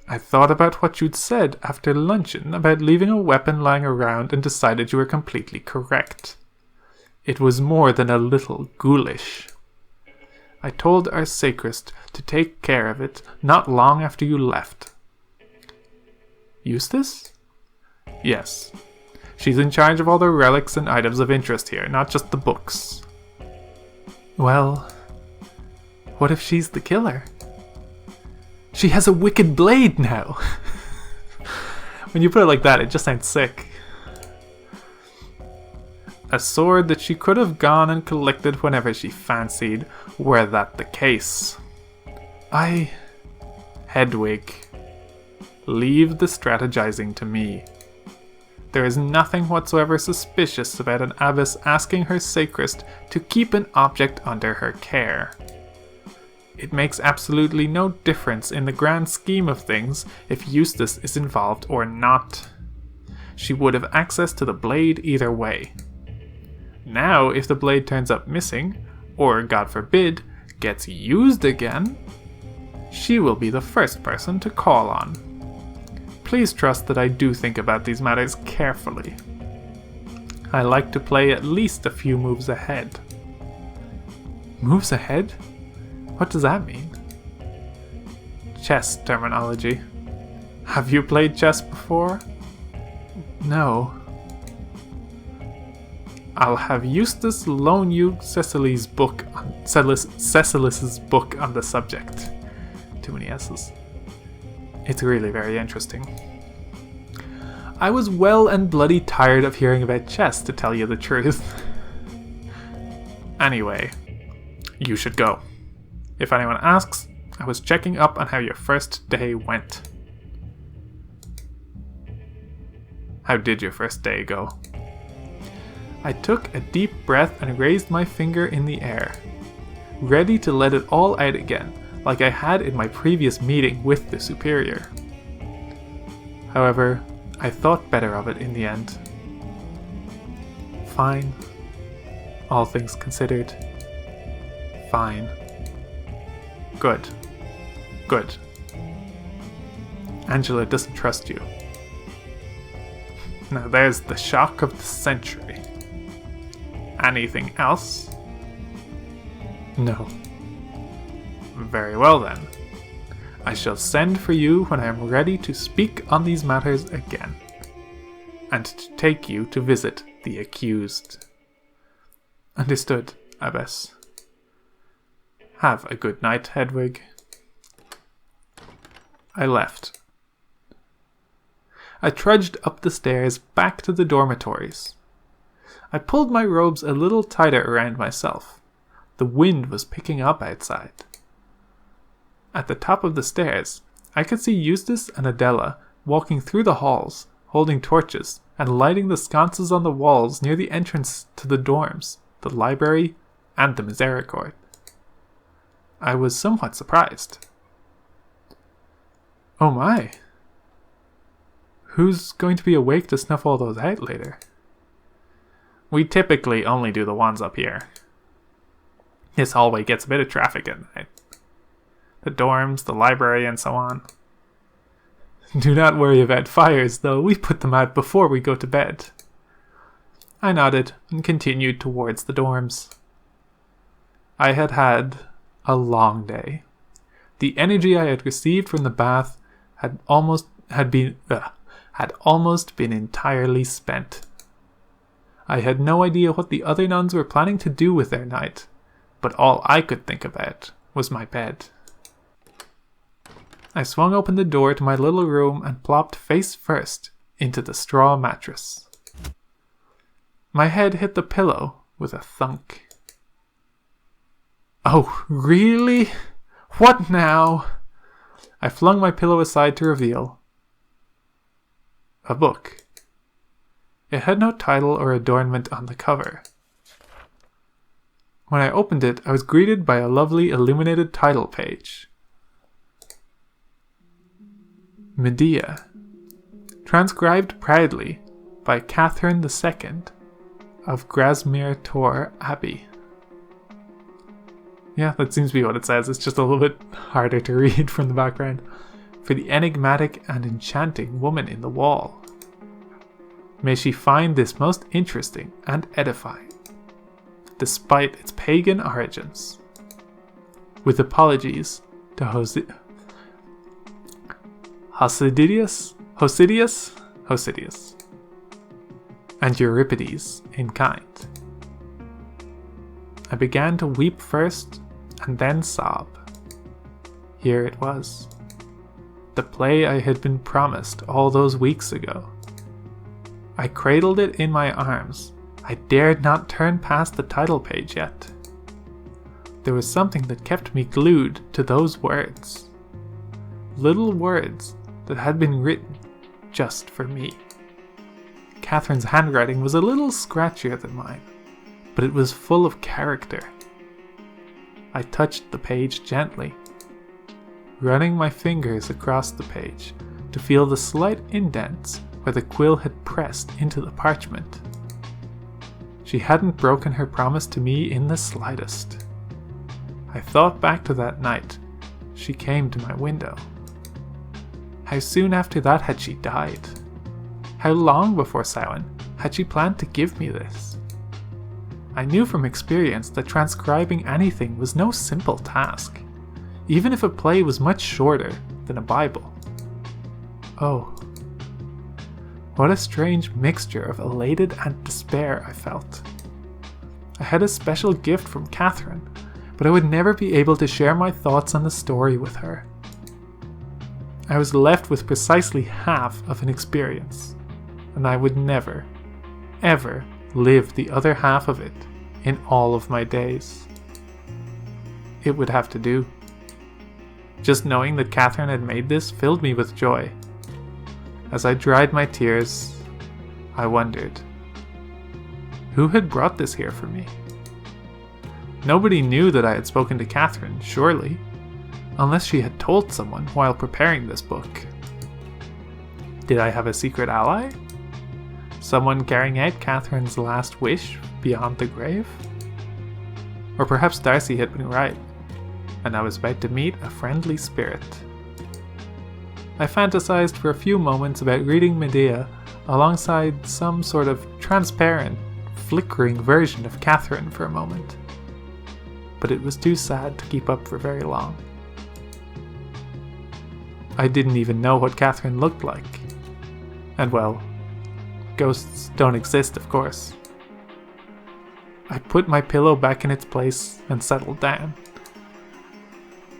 Speaker 1: I thought about what you'd said after luncheon about leaving a weapon lying around and decided you were completely correct. It was more than a little ghoulish. I told our sacrist to take care of it not long after you left. Eustace? Yes. She's in charge of all the relics and items of interest here, not just the books. Well, what if she's the killer? She has a wicked blade now! When you put it like that, it just sounds sick. A sword that she could have gone and collected whenever she fancied, were that the case. Hedwig, leave the strategizing to me. There is nothing whatsoever suspicious about an abbess asking her sacrist to keep an object under her care. It makes absolutely no difference in the grand scheme of things if Eustace is involved or not. She would have access to the blade either way. Now, if the blade turns up missing, or, God forbid, gets used again, she will be the first person to call on. Please trust that I do think about these matters carefully. I like to play at least a few moves ahead. Moves ahead? What does that mean? Chess terminology. Have you played chess before? No. I'll have Eustace loan you Cecily's book on Cecilis's book on the subject. Too many S's. It's really very interesting. I was well and bloody tired of hearing about chess, to tell you the truth. Anyway, you should go. If anyone asks, I was checking up on how your first day went. How did your first day go? I took a deep breath and raised my finger in the air, ready to let it all out again, like I had in my previous meeting with the superior. However, I thought better of it in the end. Fine. All things considered. Fine. Good. Good. Angela doesn't trust you. Now there's the shock of the century. Anything else? No. Very well then. I shall send for you when I am ready to speak on these matters again, and to take you to visit the accused. Understood, Abbess. Have a good night, Hedwig. I left. I trudged up the stairs back to the dormitories. I pulled my robes a little tighter around myself. The wind was picking up outside. At the top of the stairs, I could see Eustace and Adela walking through the halls, holding torches and lighting the sconces on the walls near the entrance to the dorms, the library, and the Misericorde. I was somewhat surprised. Oh my! Who's going to be awake to snuff all those out later? We typically only do the ones up here. This hallway gets a bit of traffic at night. The dorms, the library, and so on. Do not worry about fires, though. We put them out before we go to bed. I nodded and continued towards the dorms. I had had a long day. The energy I had received from the bath had almost been entirely spent. I had no idea what the other nuns were planning to do with their night, but all I could think about was my bed. I swung open the door to my little room and plopped face first into the straw mattress. My head hit the pillow with a thunk. Oh, really? What now? I flung my pillow aside to reveal a book. It had no title or adornment on the cover. When I opened it, I was greeted by a lovely illuminated title page. Medea, transcribed proudly by Catherine II of Grasmere Tor Abbey. Yeah, that seems to be what it says. It's just a little bit harder to read from the background. For the enigmatic and enchanting woman in the wall. May she find this most interesting and edifying, despite its pagan origins. With apologies to Hosidius, and Euripides in kind. I began to weep first and then sob. Here it was. The play I had been promised all those weeks ago. I cradled it in my arms. I dared not turn past the title page yet. There was something that kept me glued to those words. Little words that had been written just for me. Catherine's handwriting was a little scratchier than mine, but it was full of character. I touched the page gently, running my fingers across the page to feel the slight indents where the quill had pressed into the parchment. She hadn't broken her promise to me in the slightest. I thought back to that night she came to my window. How soon after that had she died? How long before Samhain had she planned to give me this? I knew from experience that transcribing anything was no simple task, even if a play was much shorter than a Bible. Oh, what a strange mixture of elated and despair I felt. I had a special gift from Catherine, but I would never be able to share my thoughts on the story with her. I was left with precisely half of an experience, and I would never, ever live the other half of it in all of my days. It would have to do. Just knowing that Catherine had made this filled me with joy. As I dried my tears, I wondered, who had brought this here for me? Nobody knew that I had spoken to Catherine, surely, unless she had told someone while preparing this book. Did I have a secret ally? Someone carrying out Catherine's last wish beyond the grave? Or perhaps Darcy had been right, and I was about to meet a friendly spirit. I fantasized for a few moments about reading Medea alongside some sort of transparent, flickering version of Catherine for a moment. But it was too sad to keep up for very long. I didn't even know what Catherine looked like. And well, ghosts don't exist, of course. I put my pillow back in its place and settled down.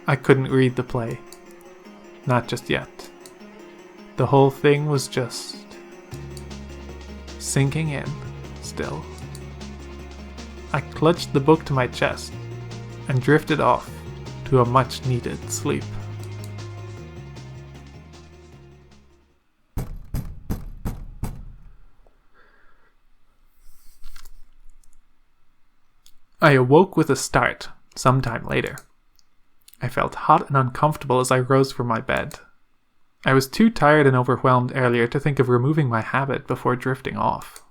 Speaker 1: I couldn't read the play. Not just yet. The whole thing was just sinking in, still. I clutched the book to my chest and drifted off to a much-needed sleep. I awoke with a start some time later. I felt hot and uncomfortable as I rose from my bed. I was too tired and overwhelmed earlier to think of removing my habit before drifting off.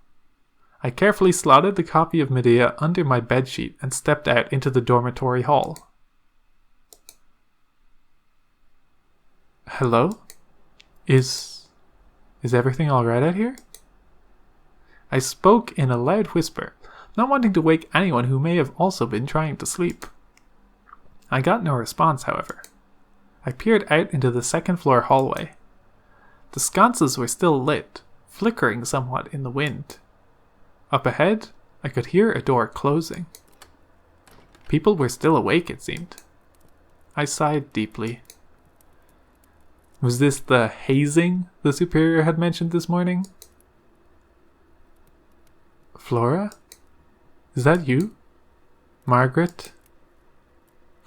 Speaker 1: I carefully slotted the copy of Medea under my bedsheet and stepped out into the dormitory hall. Hello? Is everything alright out here? I spoke in a loud whisper, not wanting to wake anyone who may have also been trying to sleep. I got no response, however. I peered out into the second-floor hallway. The sconces were still lit, flickering somewhat in the wind. Up ahead, I could hear a door closing. People were still awake, it seemed. I sighed deeply. Was this the hazing the superior had mentioned this morning? Flora? Is that you? Margaret?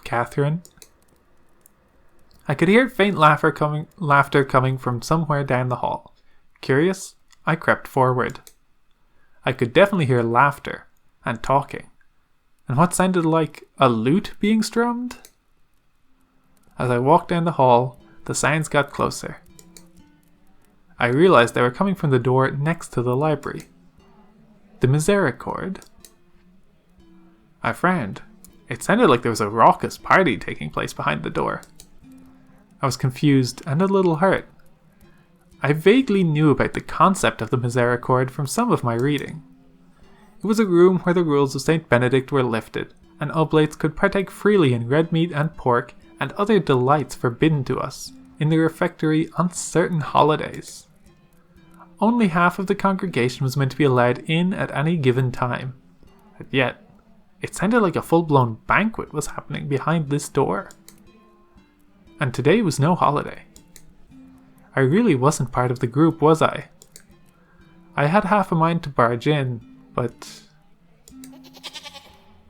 Speaker 1: Catherine? I could hear faint laughter coming from somewhere down the hall. Curious, I crept forward. I could definitely hear laughter and talking, and what sounded like a lute being strummed. As I walked down the hall, the sounds got closer. I realized they were coming from the door next to the library. The Misericorde. I frowned. It sounded like there was a raucous party taking place behind the door. I was confused and a little hurt. I vaguely knew about the concept of the Misericorde from some of my reading. It was a room where the rules of St. Benedict were lifted, and oblates could partake freely in red meat and pork and other delights forbidden to us in the refectory on certain holidays. Only half of the congregation was meant to be allowed in at any given time, and yet it sounded like a full-blown banquet was happening behind this door. And today was no holiday. I really wasn't part of the group, was I? I had half a mind to barge in, but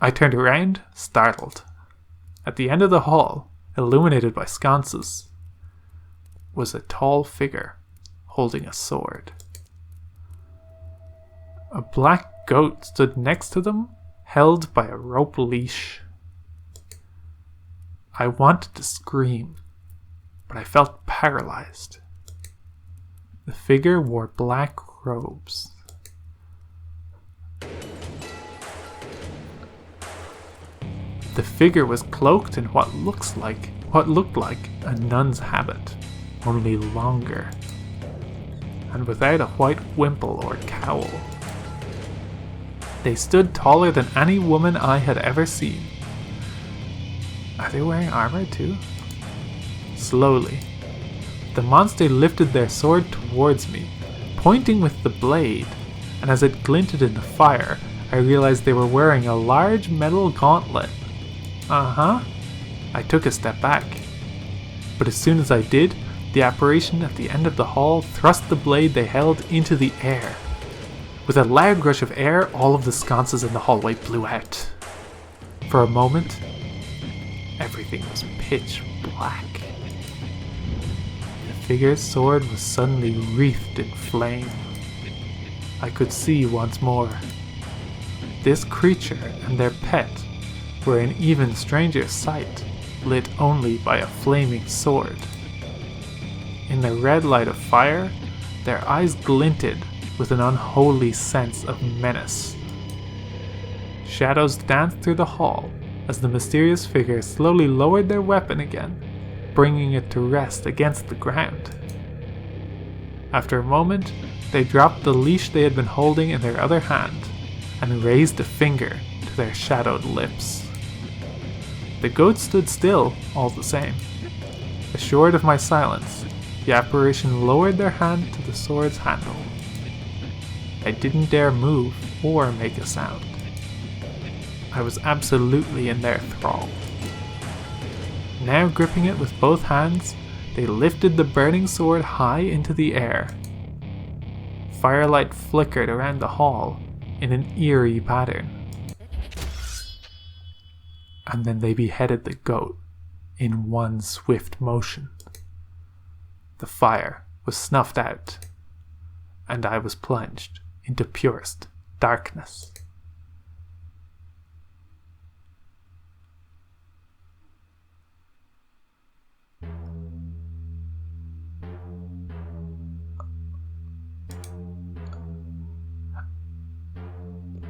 Speaker 1: I turned around, startled. At the end of the hall, illuminated by sconces, was a tall figure holding a sword. A black goat stood next to them, held by a rope leash. I wanted to scream, but I felt paralyzed. The figure wore black robes. The figure was cloaked in what looked like a nun's habit, only longer, and without a white wimple or cowl. They stood taller than any woman I had ever seen. Are they wearing armor too? Slowly, the monster lifted their sword towards me, pointing with the blade, and as it glinted in the fire, I realized they were wearing a large metal gauntlet. I took a step back, but as soon as I did, the apparition at the end of the hall thrust the blade they held into the air. With a loud rush of air, all of the sconces in the hallway blew out. For a moment, everything was pitch black. The figure's sword was suddenly wreathed in flame. I could see once more. This creature and their pet were an even stranger sight, lit only by a flaming sword. In the red light of fire, their eyes glinted with an unholy sense of menace. Shadows danced through the hall as the mysterious figure slowly lowered their weapon again, bringing it to rest against the ground. After a moment, they dropped the leash they had been holding in their other hand and raised a finger to their shadowed lips. The goat stood still, all the same. Assured of my silence, the apparition lowered their hand to the sword's handle. I didn't dare move or make a sound. I was absolutely in their thrall. Now gripping it with both hands, they lifted the burning sword high into the air. Firelight flickered around the hall in an eerie pattern. And then they beheaded the goat in one swift motion. The fire was snuffed out, and I was plunged into purest darkness.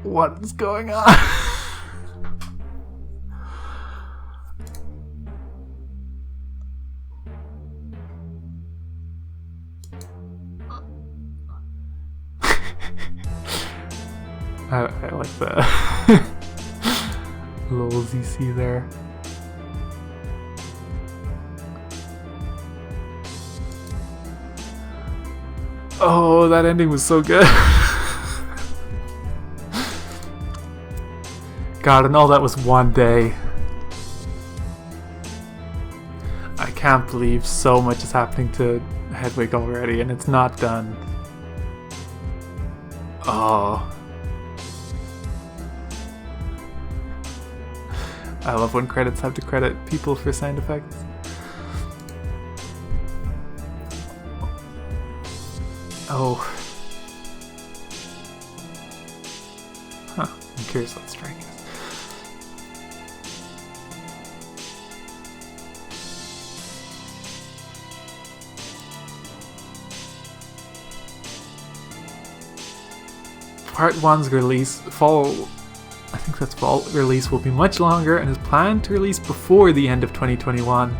Speaker 1: What is going on? I like the little ZC there. Oh, that ending was so good. God, and all that was one day. I can't believe so much is happening to Hedwig already, and it's not done. Oh. I love when credits have to credit people for sound effects. Oh. Huh, I'm curious what strike is. Part 1's I think that's fall release will be much longer and is planned to release before the end of 2021.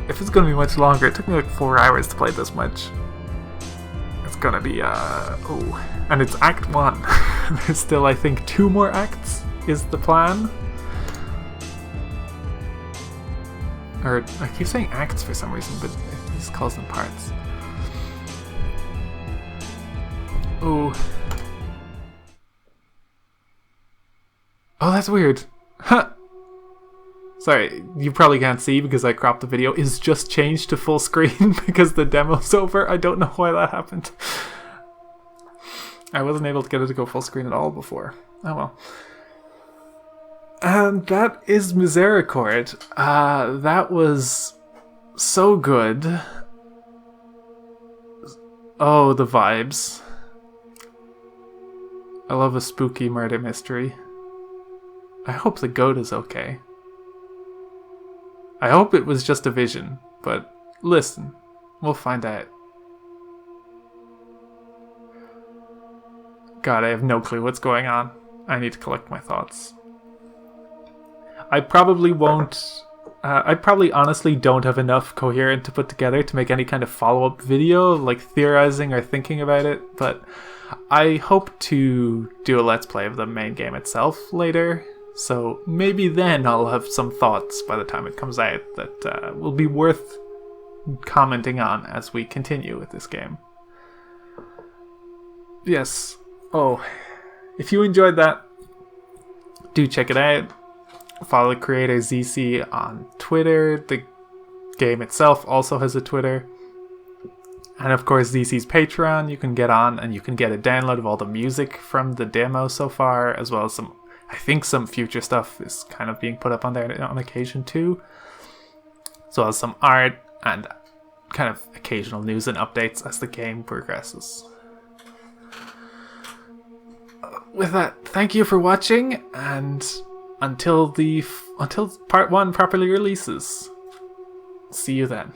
Speaker 1: If it's going to be much longer, it took me like 4 hours to play this much. It's going to be, and it's Act 1. There's still, I think, 2 more acts is the plan. Or, I keep saying acts for some reason, but he just calls them parts. Oh. Oh, that's weird. Huh. Sorry, you probably can't see because I cropped the video. It's just changed to full screen because the demo's over. I don't know why that happened. I wasn't able to get it to go full screen at all before. Oh well. And that is Misericorde. That was so good. Oh, the vibes. I love a spooky murder mystery. I hope the goat is okay. I hope it was just a vision, but listen, we'll find out. God, I have no clue what's going on. I need to collect my thoughts. I probably won't... I probably honestly don't have enough coherent to put together to make any kind of follow-up video, like theorizing or thinking about it, but I hope to do a Let's Play of the main game itself later. So maybe then I'll have some thoughts by the time it comes out that will be worth commenting on as we continue with this game. Yes. Oh, if you enjoyed that, do check it out. Follow the creator ZC on Twitter. The game itself also has a Twitter. And of course ZC's Patreon you can get on, and you can get a download of all the music from the demo so far, as well as some... I think some future stuff is kind of being put up on there on occasion too. As well as some art and kind of occasional news and updates as the game progresses. With that, thank you for watching, and until part 1 properly releases, see you then.